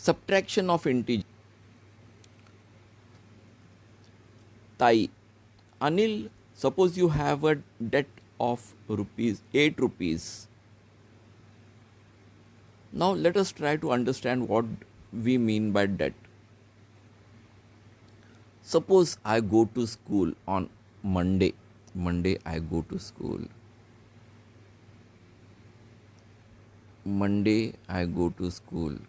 Subtraction of integer. Tai. Anil, suppose you have a debt of rupees 8 rupees. Now let us try to understand what we mean by debt. Suppose I go to school on Monday. Monday I go to school. Monday I go to school.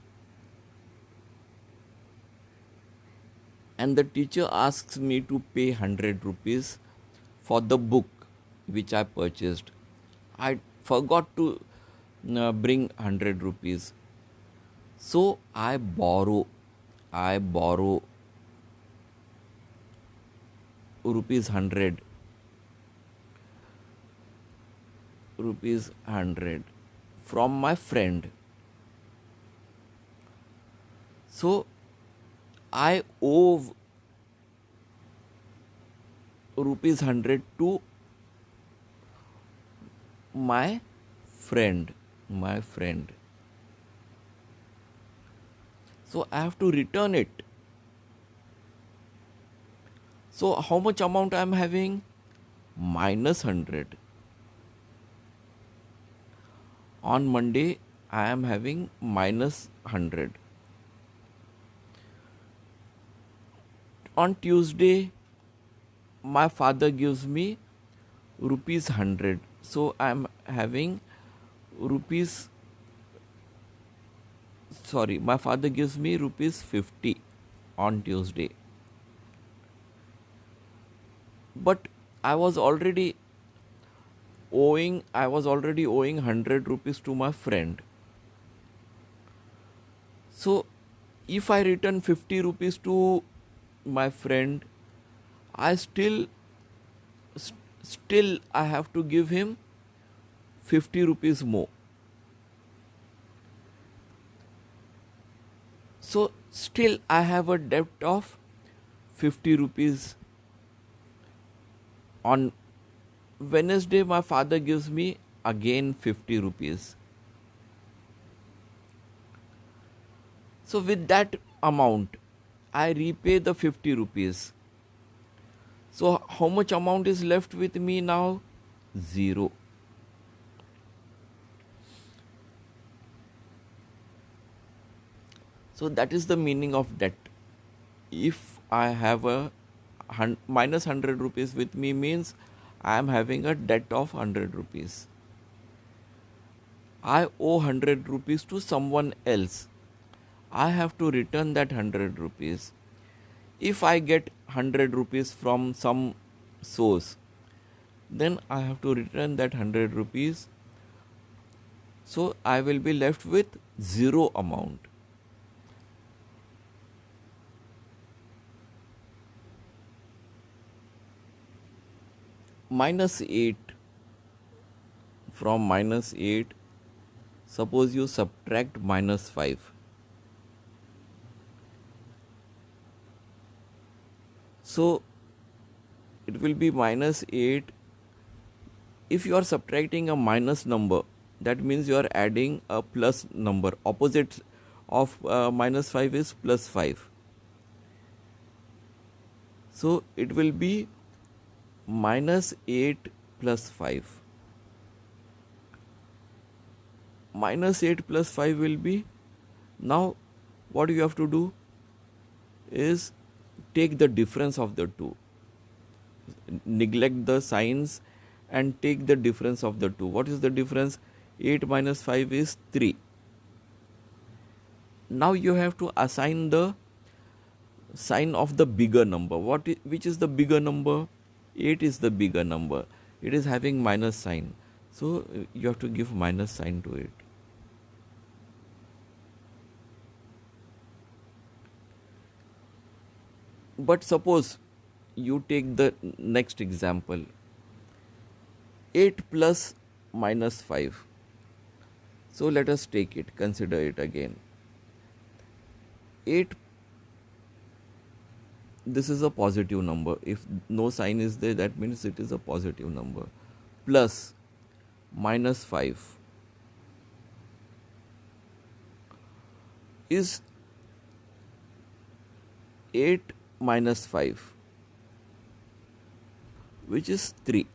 And the teacher asks me to pay 100 rupees for the book which I purchased. I forgot to bring 100 rupees. So I borrow rupees 100 from my friend. So I owe rupees 100 to my friend. So I have to return it. So how much amount I am having? Minus 100. On Monday I am having minus 100. On Tuesday my father gives me rupees 100. So I am having my father gives me rupees 50 on Tuesday. But I was already owing 100 rupees to my friend. So if I return 50 rupees to my friend, I still I have to give him 50 rupees more. So still I have a debt of 50 rupees. On Wednesday my father gives me again 50 rupees. So with that amount I repay the 50 rupees. So how much amount is left with me now? 0. So that is the meaning of debt. If I have a minus 100 rupees with me, means I am having a debt of 100 rupees. I owe 100 rupees to someone else. I have to return that 100 rupees. If I get 100 rupees from some source, then I have to return that 100 rupees. So I will be left with 0 amount. Minus 8. From minus 8, suppose you subtract minus 5. So it will be minus 8. If you are subtracting a minus number, that means you are adding a plus number. Opposite of minus 5 is plus 5. So it will be minus 8 plus 5. Minus 8 plus 5 will be, now what you have to do is take the difference of the two. Neglect the signs and take the difference of the two. What is the difference? 8 minus 5 is 3. Now you have to assign the sign of the bigger number. Which is the bigger number? 8 is the bigger number. It is having minus sign. So you have to give minus sign to it. But suppose you take the next example. 8 plus minus 5. So let us take it, consider it again. 8, this is a positive number. If no sign is there, that means it is a positive number. Plus minus 5 is 8 minus 5, which is 3.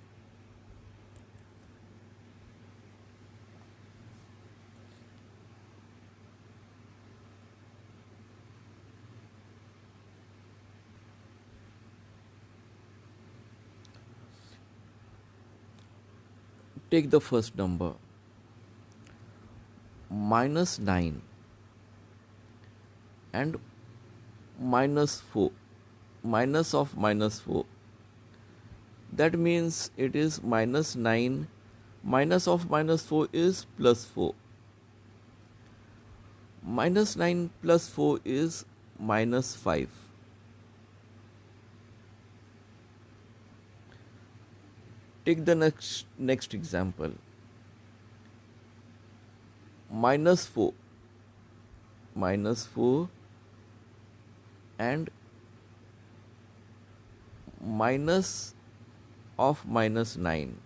Take the first number, minus 9 and minus 4, minus of minus 4. That means it is minus 9, minus of minus 4 is plus 4. Minus 9 plus 4 is minus 5. Take the next example. Minus 4 and minus of minus 9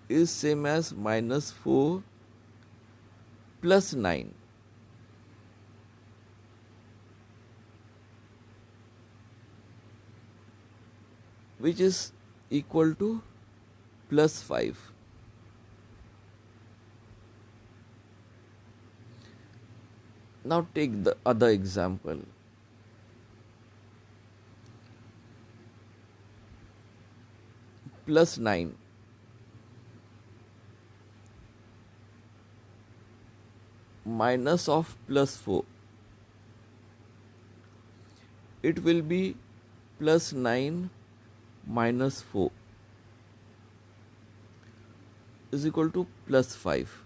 is same as minus 4 plus 9. Which is equal to plus 5. Now take the other example. Plus 9 minus of plus 4. It will be plus 9 minus 4 is equal to plus 5.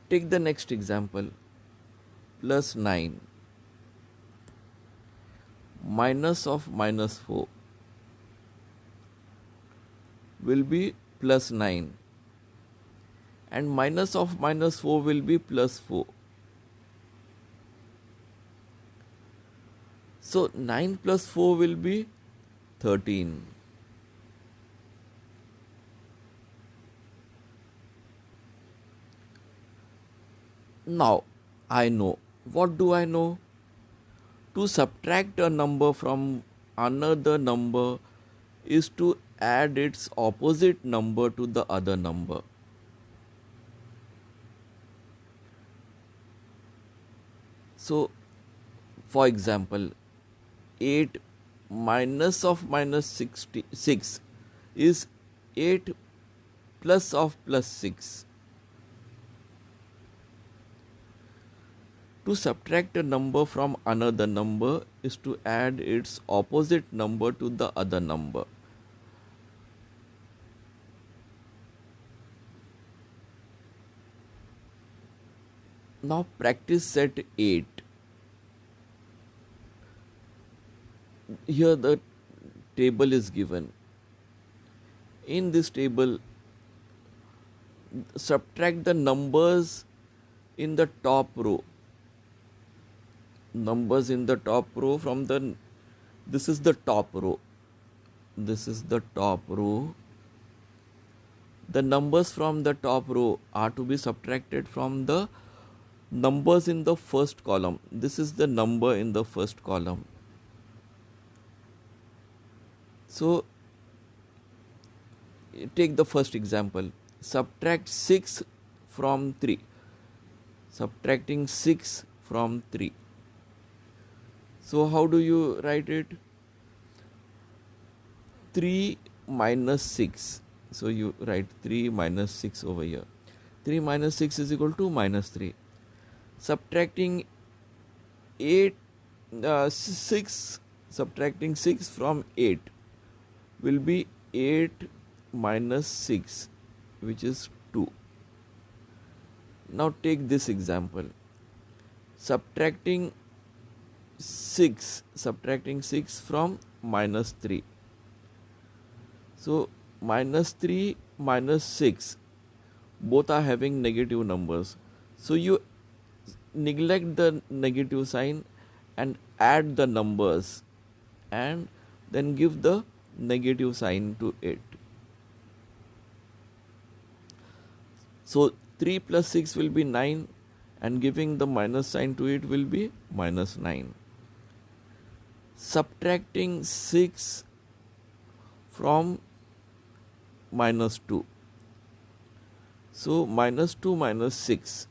Take the next example. Plus 9 minus of minus 4 will be plus 9 and minus of minus 4 will be plus 4. So 9 plus 4 will be 13. Now I know. What do I know? To subtract a number from another number is to add its opposite number to the other number. So, for example, 8 minus of minus 6 is 8 plus of plus 6. To subtract a number from another number is to add its opposite number to the other number. Now practice set 8. Here the table is given. In this table, subtract the numbers in the top row. Numbers in the top row from the, this is the top row. This is the top row. The numbers from the top row are to be subtracted from the numbers in the first column. This is the number in the first column. So, take the first example. Subtract 6 from 3. Subtracting 6 from 3. So, how do you write it? 3 minus 6. So, you write 3 minus 6 over here. 3 minus 6 is equal to minus 3. Subtracting 6 from 8 will be 8 minus 6, which is 2. Now take this example. Subtracting 6 from minus 3. So minus 3 minus 6 both are having negative numbers. So you neglect the negative sign and add the numbers and then give the negative sign to it. So 3 plus 6 will be 9, and giving the minus sign to it will be minus 9. Subtracting 6 from minus 2. So minus 2 minus 6.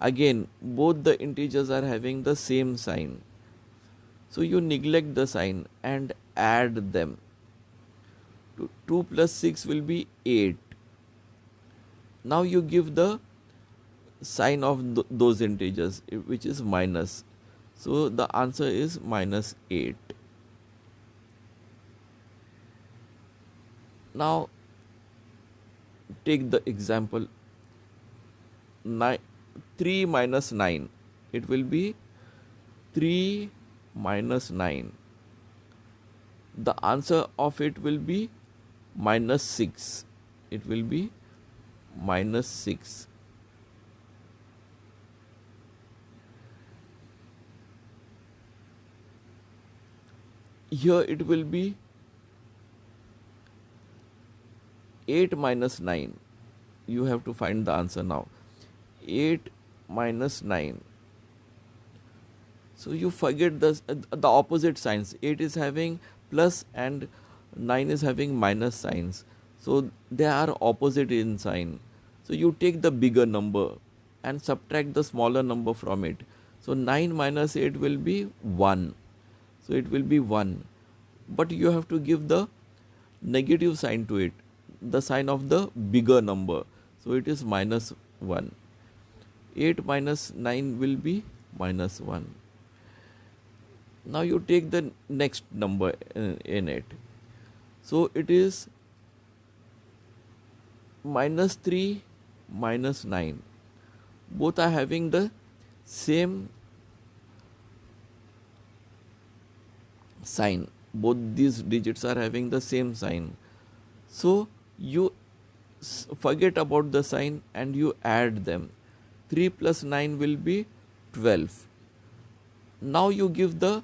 Again, both the integers are having the same sign. So you neglect the sign and add them. 2 plus 6 will be 8. Now you give the sign of those integers, which is minus. So the answer is minus 8. Now take the example 3 minus 9. It will be 3 minus 9. The answer of it will be minus 6. It will be minus 6. Here it will be 8 minus 9. You have to find the answer now. 8 minus 9. So you forget the opposite signs. 8 is having plus and 9 is having minus signs. So they are opposite in sign. So you take the bigger number and subtract the smaller number from it. So 9 minus 8 will be 1. So it will be 1. But you have to give the negative sign to it, the sign of the bigger number. So it is minus 1. 8 minus 9 will be minus 1. Now you take the next number in it. So it is minus 3 minus 9. Both are having the same sign. Both these digits are having the same sign. So you forget about the sign and you add them. 3 plus 9 will be 12. Now you give the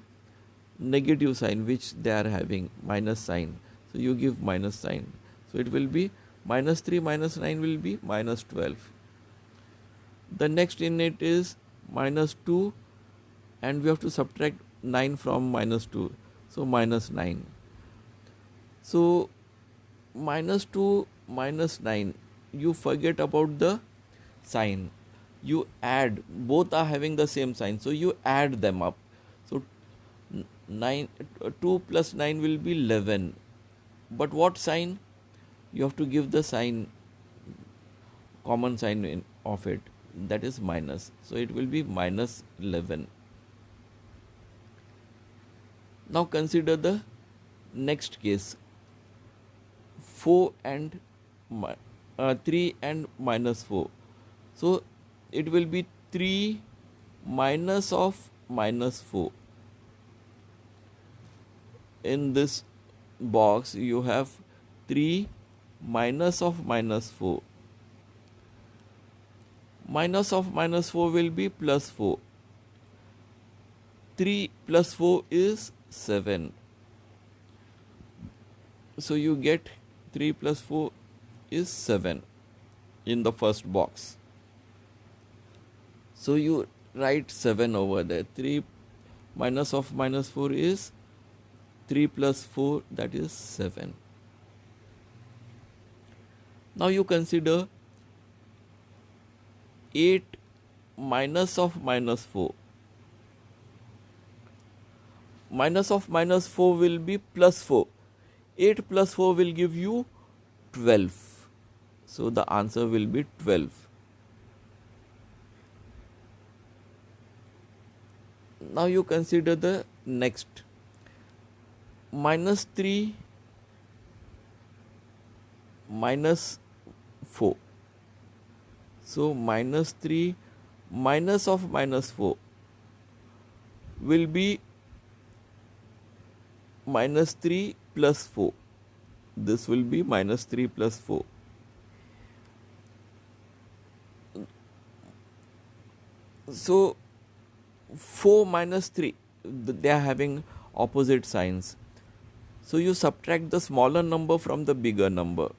negative sign which they are having, minus sign. So you give minus sign. So it will be minus 3 minus 9 will be minus 12. The next in it is minus 2, and we have to subtract 9 from minus 2. So minus 9. So minus 2 minus 9, you forget about the sign. You add, both are having the same sign. So you add them up. So 2 plus 9 will be 11. But what sign? You have to give the sign, common sign of it, that is minus. So it will be minus 11. Now consider the next case. 4 and 3 and minus 4. So it will be 3 minus of minus 4. In this box you have 3 minus of minus 4. Minus of minus 4 will be plus 4. 3 plus 4 is 7. So you get 3 plus 4 is 7 in the first box. So you write 7 over there. 3 minus of minus 4 is 3 plus 4, that is 7. Now you consider 8 minus of minus 4. Minus of minus 4 will be plus 4. 8 plus 4 will give you 12. So the answer will be 12. Now you consider the next. Minus 3 minus 4. So minus 3 minus of minus 4 will be minus 3 plus 4. This will be minus 3 plus 4. So 4 minus 3, they are having opposite signs. So you subtract the smaller number from the bigger number.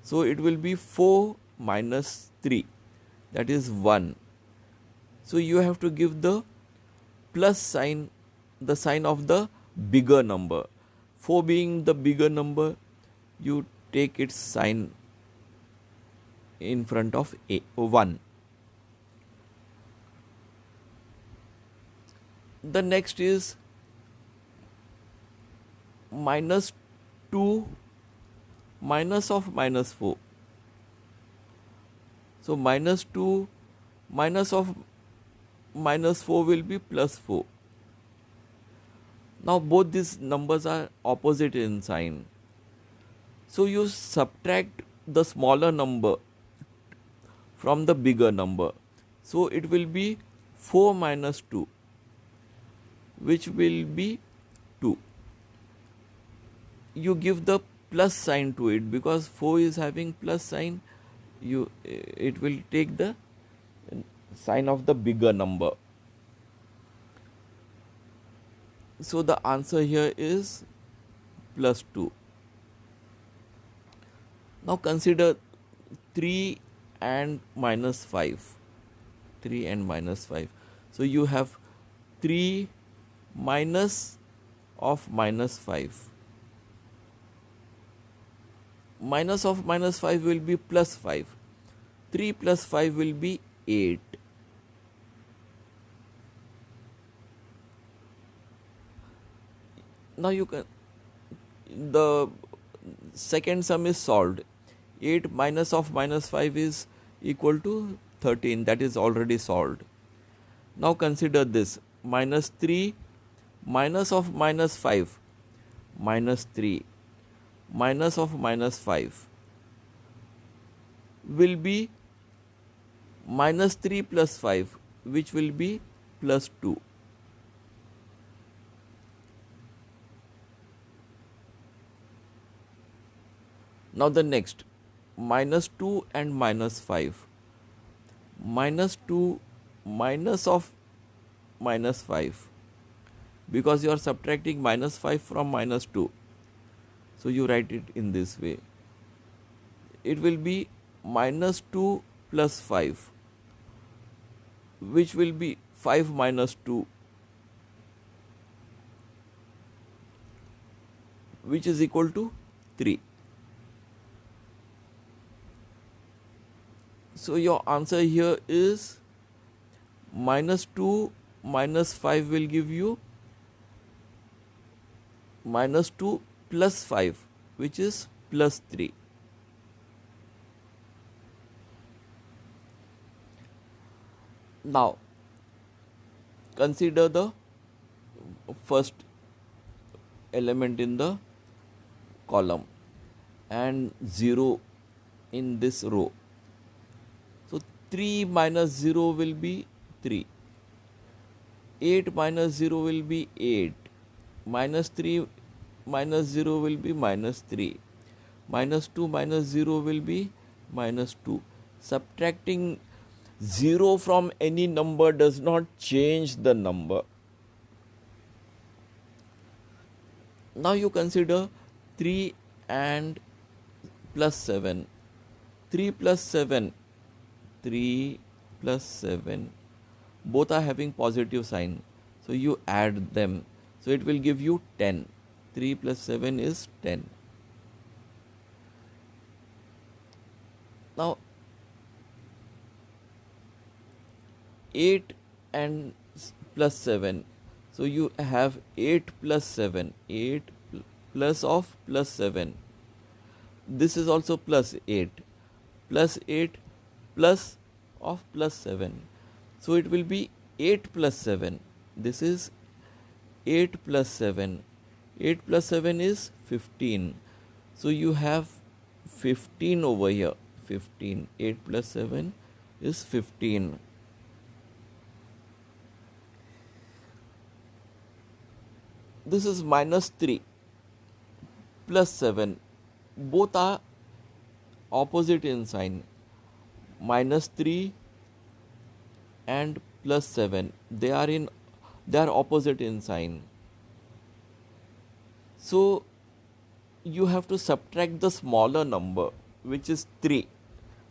So it will be 4 minus 3. that is 1. So you have to give the plus sign, the sign of the bigger number. 4 being the bigger number, you take its sign in front of 1. The next is minus 2 minus of minus 4. So minus 2 minus of minus 4 will be plus 4. Now both these numbers are opposite in sign. So you subtract the smaller number from the bigger number. So it will be 4 minus 2, which will be 2. You give the plus sign to it because 4 is having plus sign. It will take the sign of the bigger number. So the answer here is plus 2. Now consider 3 and minus 5. 3 and minus 5. So you have 3 minus of minus 5. Minus of minus 5 will be plus 5. 3 plus 5 will be 8. Now the second sum is solved. 8 minus of minus 5 is equal to 13. That is already solved. Now consider this. Minus 3 minus of minus 5 minus 3 minus of minus 5 will be minus 3 plus 5, which will be plus 2. Now the next, minus 2 and minus 5. Minus 2 minus of minus 5, because you are subtracting minus 5 from minus 2. So you write it in this way. It will be minus 2 plus 5, which will be 5 minus 2, which is equal to 3. So your answer here is minus 2 minus 5 will give you minus 2 plus 5, which is plus 3. Now consider the first element in the column and 0 in this row. So 3 minus 0 will be 3. 8 minus 0 will be 8. Minus 3 minus 0 will be minus 3. Minus 2 minus 0 will be minus 2. Subtracting 0 from any number does not change the number. Now you consider 3 and plus 7. 3 plus 7. 3 plus 7. Both are having positive sign. So you add them. So it will give you 10. 3 plus 7 is 10. Now 8 and plus 7. So you have 8 plus 7. 8 plus of plus 7. This is also plus 8. Plus 8 plus of plus 7. So it will be 8 plus 7. This is 8 plus 7. 8 plus 7 is 15. So you have 15 over here. 15. 8 plus 7 is 15. This is minus 3 plus 7. Both are opposite in sign. Minus 3 and plus 7. They are opposite in sign. So you have to subtract the smaller number, which is 3.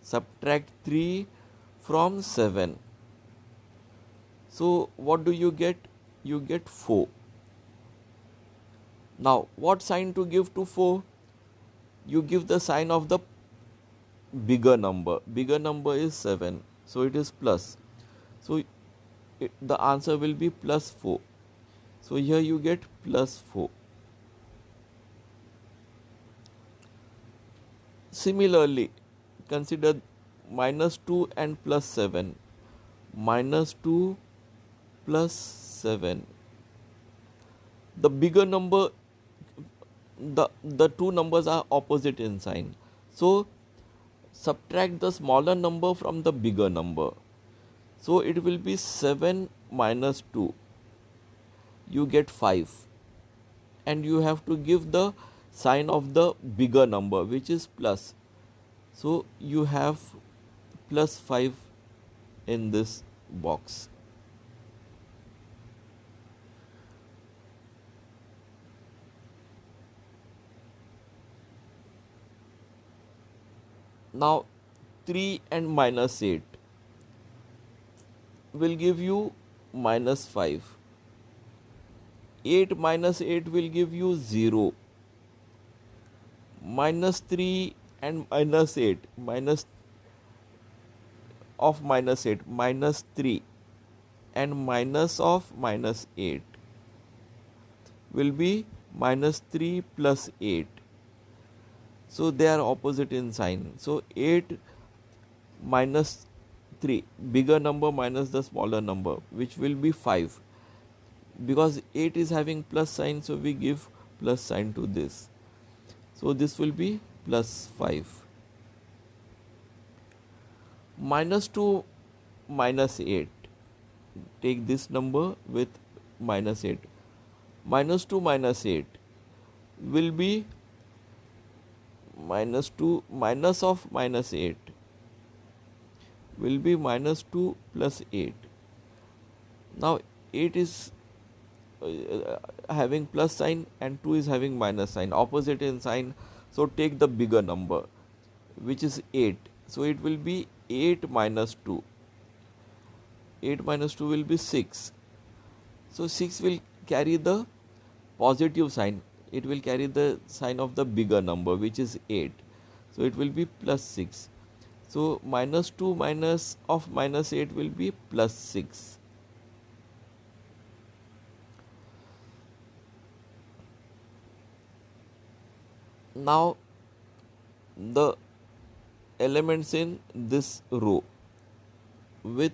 Subtract 3 from 7. So what do you get? You get 4. Now what sign to give to 4? You give the sign of the bigger number. Bigger number is 7. So it is plus. So the answer will be plus 4. So here you get plus 4. Similarly, consider minus 2 and plus 7. Minus 2 plus 7. The bigger number, the two numbers are opposite in sign. So subtract the smaller number from the bigger number. So it will be 7 minus 2. You get 5. And you have to give the sign of the bigger number, which is plus. So you have plus 5 in this box. Now 3 and minus 8 will give you minus 5. 8 minus 8 will give you 0. Minus 3 and minus 8, minus of minus 8, minus 3 and minus of minus 8 will be minus 3 plus 8. So they are opposite in sign. So 8 minus 3, bigger number minus the smaller number, which will be 5. Because 8 is having plus sign, so we give plus sign to this. So this will be plus 5. Minus 2 minus 8. Take this number with minus 8. Minus 2 minus 8 will be minus 2 minus of minus 8 will be minus 2 plus 8. Now 8 is having plus sign and 2 is having minus sign, opposite in sign. So take the bigger number, which is 8. So it will be 8 minus 2. 8 minus 2 will be 6. So 6 will carry the positive sign. It will carry the sign of the bigger number, which is 8. So it will be plus 6. So minus 2 minus of minus 8 will be plus 6. Now the elements in this row with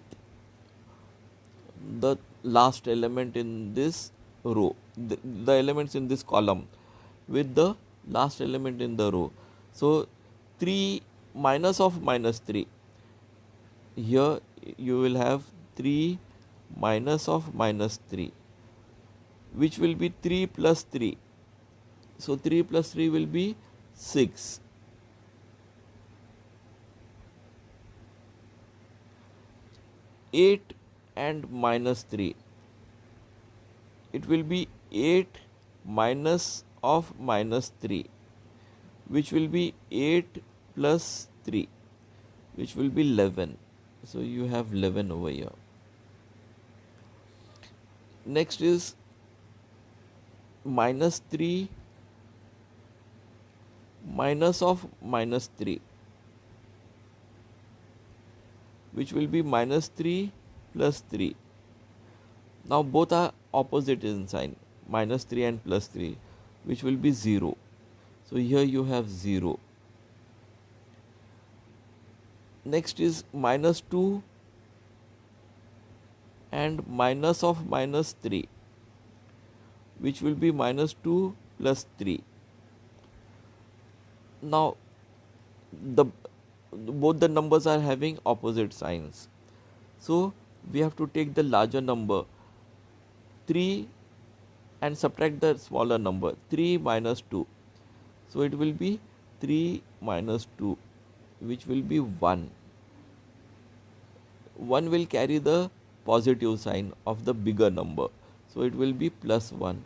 the last element in this row, the elements in this column with the last element in the row. So 3 minus of minus 3. Here you will have 3 minus of minus 3, which will be 3 plus 3. So 3 plus 3 will be 6. Eight and minus 3. It will be 8 minus of minus 3, which will be 8 plus 3, which will be 11. So you have 11 over here. Next is minus 3 minus of minus 3, which will be minus 3 plus 3. Now both are opposite in sign, minus 3 and plus 3, which will be 0. So here you have 0. Next is minus 2 and minus of minus 3, which will be minus 2 plus 3. Now both the numbers are having opposite signs. So we have to take the larger number 3 and subtract the smaller number 3 minus 2. So it will be 3 minus 2, which will be 1. 1 will carry the positive sign of the bigger number. So it will be plus 1.